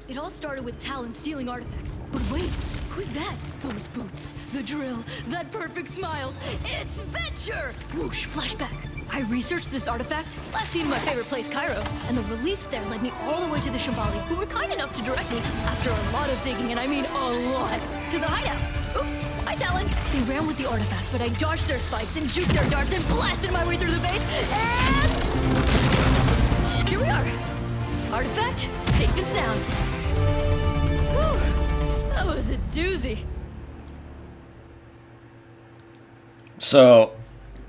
It all started with Talon stealing artifacts. But wait, who's that? Those boots, the drill, that perfect smile. It's Venture! Whoosh, flashback. I researched this artifact, last seen in my favorite place, Cairo, and the reliefs there led me all the way to the Shambali, who were kind enough to direct me, after a lot of digging, and I mean a lot, to the hideout. Oops, hi Talon. They ran with the artifact, but I dodged their spikes and juked their darts and blasted my way through the base, and... here we are. Artifact, safe and sound. Whew, that was a doozy. So,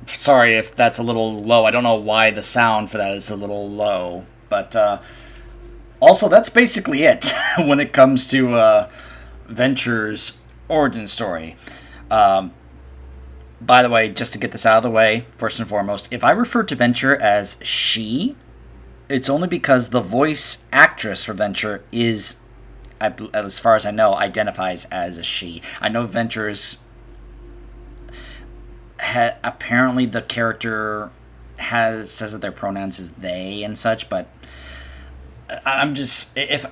sorry if that's a little low. I don't know why the sound for that is a little low. But, also, that's basically it when it comes to, Venture's origin story. By the way, just to get this out of the way, first and foremost, if I refer to Venture as she, it's only because the voice actress for Venture is, as far as I know, identifies as a she. I know Venture's... apparently the character says that their pronouns is they and such, but I'm just... If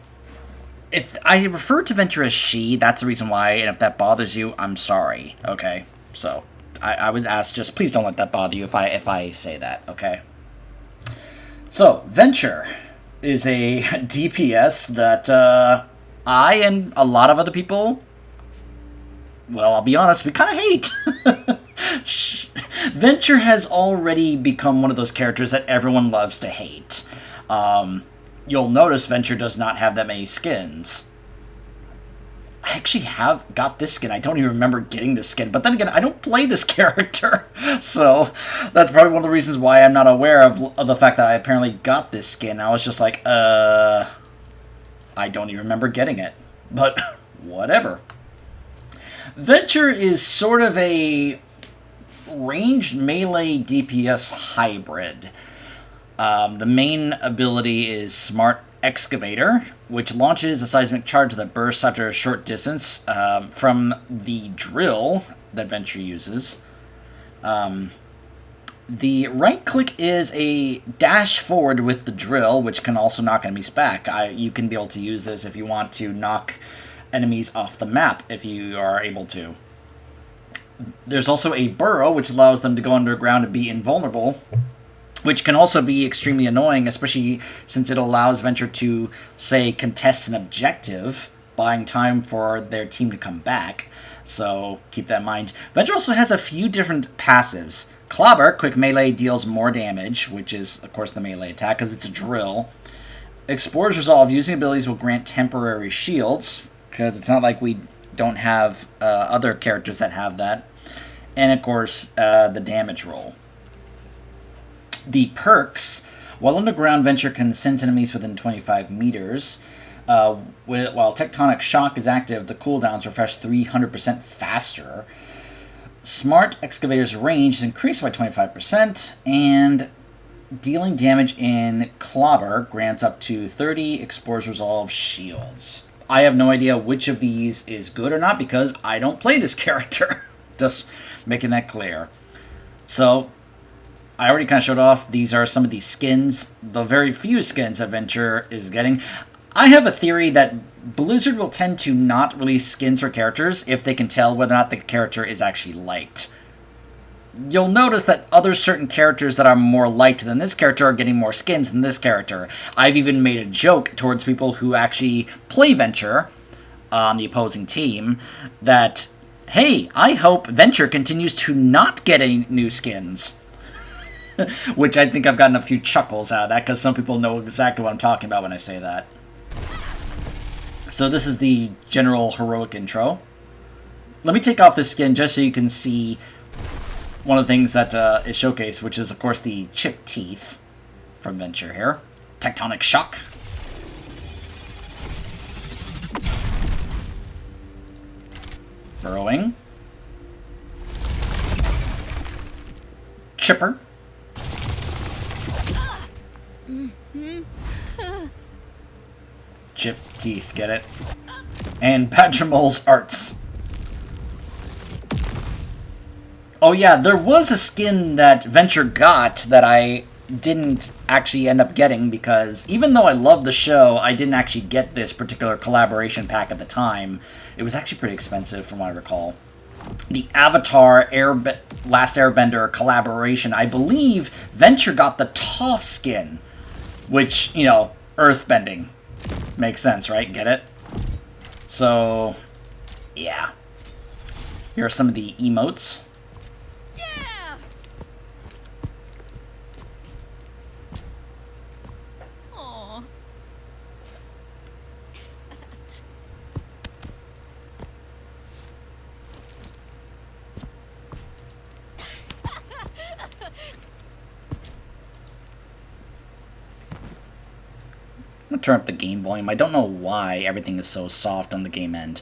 I refer to Venture as she, that's the reason why, and if that bothers you, I'm sorry, okay? So, I would ask, just please don't let that bother you if I say that, okay? So, Venture is a DPS that I and a lot of other people, well, I'll be honest, we kind of hate. Venture has already become one of those characters that everyone loves to hate. You'll notice Venture does not have that many skins. I actually have got this skin. I don't even remember getting this skin. But then again, I don't play this character. So that's probably one of the reasons why I'm not aware of the fact that I apparently got this skin. I was just like, I don't even remember getting it. But whatever. Venture is sort of a ranged melee DPS hybrid. The main ability is Smart Excavator, which launches a seismic charge that bursts after a short distance from the drill that Venture uses. The right click is a dash forward with the drill, which can also knock enemies back. You can be able to use this if you want to knock enemies off the map, if you are able to. There's also a burrow, which allows them to go underground and be invulnerable, which can also be extremely annoying, especially since it allows Venture to, say, contest an objective, buying time for their team to come back. So keep that in mind. Venture also has a few different passives. Clobber, quick melee, deals more damage, which is, of course, the melee attack, because it's a drill. Explorer's Resolve, using abilities will grant temporary shields, because it's not like we don't have other characters that have that. And, of course, the damage roll. The perks, while underground, Venture can sense enemies within 25 meters. While Tectonic Shock is active, the cooldowns refresh 300% faster. Smart Excavator's range is increased by 25%, and dealing damage in Clobber grants up to 30 Explorer's Resolve shields. I have no idea which of these is good or not because I don't play this character. Just making that clear. So, I already kind of showed off. These are some of these skins. The very few skins that Venture is getting. I have a theory that Blizzard will tend to not release skins for characters if they can tell whether or not the character is actually liked. You'll notice that other certain characters that are more liked than this character are getting more skins than this character. I've even made a joke towards people who actually play Venture on the opposing team that, hey, I hope Venture continues to not get any new skins. Which I think I've gotten a few chuckles out of that, because some people know exactly what I'm talking about when I say that. So this is the general heroic intro. Let me take off this skin just so you can see one of the things that is showcased, which is, of course, the chipped teeth from Venture here. Tectonic Shock. Burrowing. Chipper. Chip teeth, get it? And Patramol's Arts. Oh yeah, there was a skin that Venture got that I didn't actually end up getting, because even though I love the show, I didn't actually get this particular collaboration pack at the time. It was actually pretty expensive from what I recall. The Avatar Last Airbender collaboration, I believe Venture got the Toph skin, which, you know, earthbending. Makes sense, right? Get it? So, yeah. Here are some of the emotes. Yeah! Aww. I'm gonna turn up the game volume. I don't know why everything is so soft on the game end.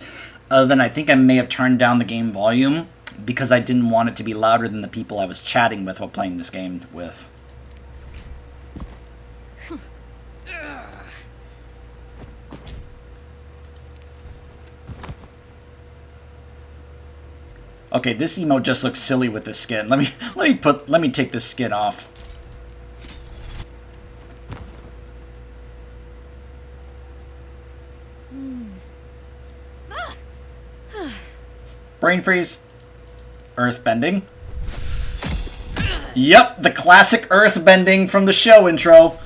Other than I think I may have turned down the game volume because I didn't want it to be louder than the people I was chatting with while playing this game with. Okay, this emote just looks silly with this skin. Let me take this skin off. Brain freeze. Earthbending. Yep, the classic earthbending from the show intro.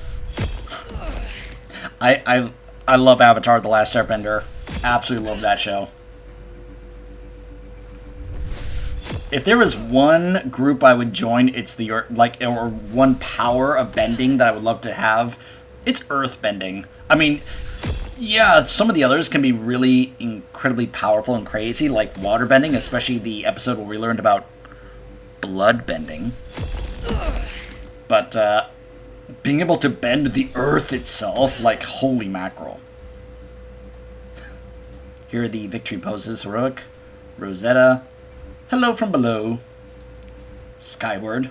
I love Avatar: The Last Airbender. Absolutely love that show. If there was one group I would join, it's the or one power of bending that I would love to have. It's earthbending. I mean, yeah, some of the others can be really incredibly powerful and crazy, like waterbending, especially the episode where we learned about bloodbending. But being able to bend the earth itself, like, holy mackerel. Here are the victory poses. Heroic, Rosetta, hello from below, skyward.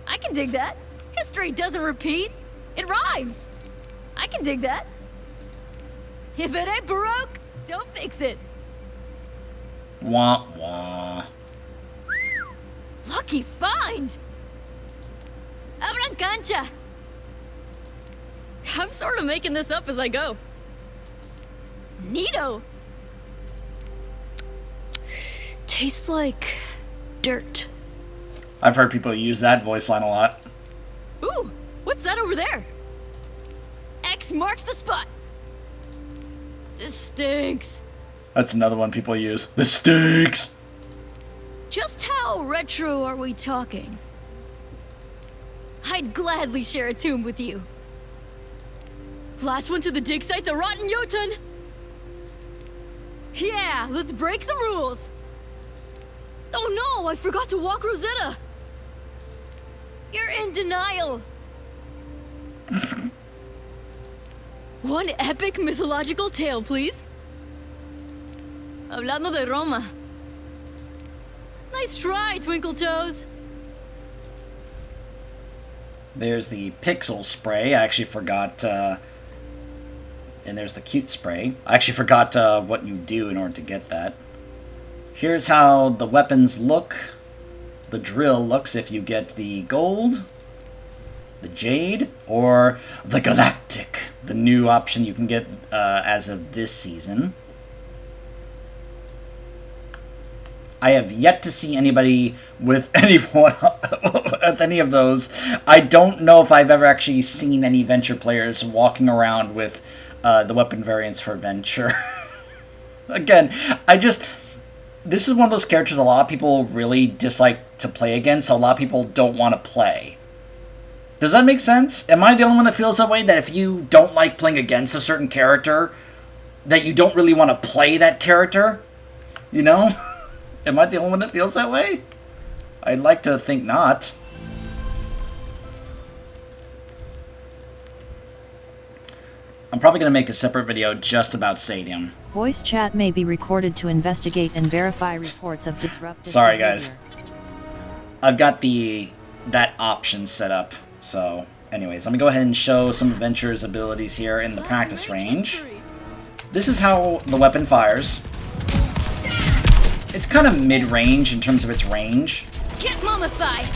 I can dig that. History doesn't repeat. It rhymes. I can dig that. If it ain't Baroque, don't fix it. Wah wah. Lucky find! Abran cancha! I'm sort of making this up as I go. Neato! Tastes like dirt. I've heard people use that voice line a lot. Ooh, what's that over there? X marks the spot. This stinks. That's another one people use. This stinks. Just how retro are we talking? I'd gladly share a tomb with you. Last one to the dig site's a rotten Jotun. Yeah, let's break some rules. Oh no, I forgot to walk Rosetta. You're in denial. One epic mythological tale, please. Hablando de Roma. Nice try, Twinkle Toes. There's the pixel spray. I actually forgot, and there's the cute spray. I actually forgot what you do in order to get that. Here's how the weapons look. The drill looks if you get the gold, the jade, or the galactic, the new option you can get as of this season. I have yet to see anybody with anyone with any of those. I don't know if I've ever actually seen any Venture players walking around with the weapon variants for Venture. Again, this is one of those characters a lot of people really dislike to play against, so a lot of people don't want to play. Does that make sense? Am I the only one that feels that way? That if you don't like playing against a certain character, that you don't really want to play that character? You know? Am I the only one that feels that way? I'd like to think not. I'm probably going to make a separate video just about Stadium. Voice chat may be recorded to investigate and verify reports of disruptive Sorry, behavior. guys. I've got that option set up. So, anyways, I'm going to go ahead and show some of Venture's abilities here in the practice range. This is how the weapon fires. it's kind of mid-range in terms of its range. Get mummified!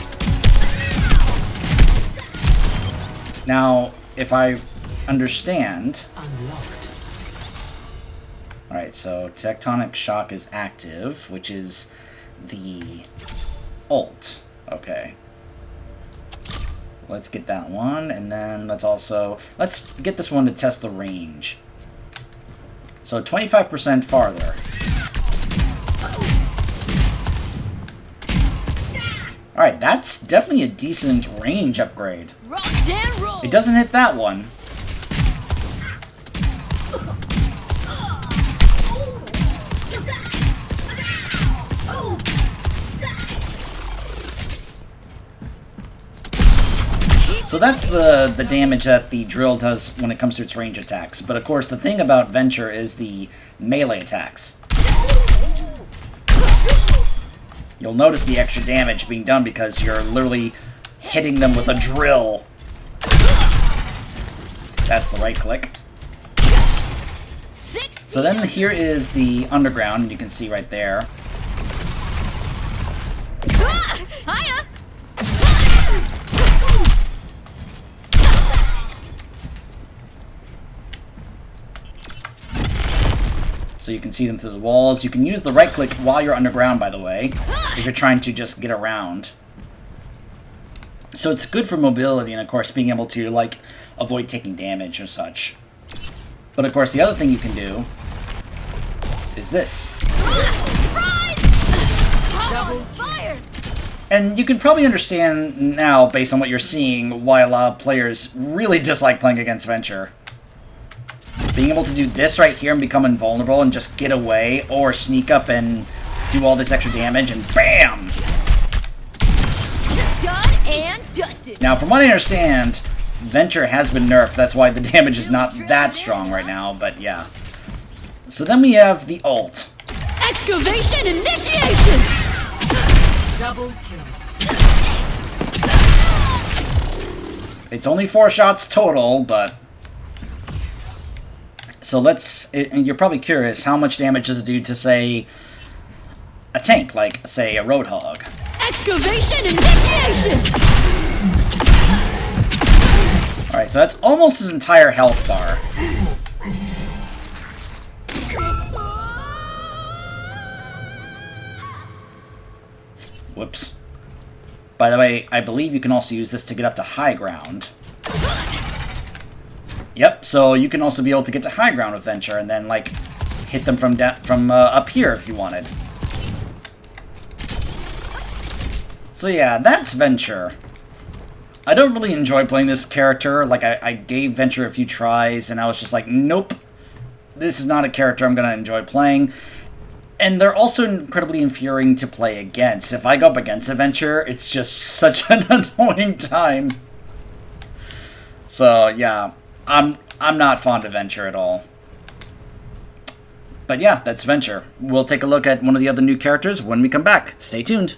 Now, if I understand... Unlocked. Alright, so Tectonic Shock is active, which is the ult. Okay. Let's get that one, and then let's get this one to test the range. So 25% farther. Alright, that's definitely a decent range upgrade. Rock and roll! It doesn't hit that one. So that's the damage that the drill does when it comes to its range attacks. But of course, the thing about Venture is the melee attacks. You'll notice the extra damage being done because you're literally hitting them with a drill. That's the right click. So then here is the underground, and you can see right there. Hiya! So you can see them through the walls. You can use the right click while you're underground, by the way, if you're trying to just get around. So it's good for mobility and, of course, being able to, like, avoid taking damage or such. But, of course, the other thing you can do is this. Fire! And you can probably understand now, based on what you're seeing, why a lot of players really dislike playing against Venture. Being able to do this right here and become invulnerable and just get away, or sneak up and do all this extra damage, and BAM! Done and dusted. Now, from what I understand, Venture has been nerfed. That's why the damage is not that strong right now, but yeah. So then we have the ult. Excavation initiation! Double kill. It's only 4 shots total, but... So and you're probably curious, how much damage does it do to, say, a tank, like, say, a Roadhog? Excavation initiation! Alright, so that's almost his entire health bar. Whoops. By the way, I believe you can also use this to get up to high ground. Yep, so you can also be able to get to high ground with Venture and then, like, hit them from up here if you wanted. So yeah, that's Venture. I don't really enjoy playing this character. Like, I gave Venture a few tries, and I was just like, nope. This is not a character I'm going to enjoy playing. And they're also incredibly infuriating to play against. If I go up against a Venture, it's just such an annoying time. So, yeah. I'm not fond of Venture at all. But yeah, that's Venture. We'll take a look at one of the other new characters when we come back. Stay tuned.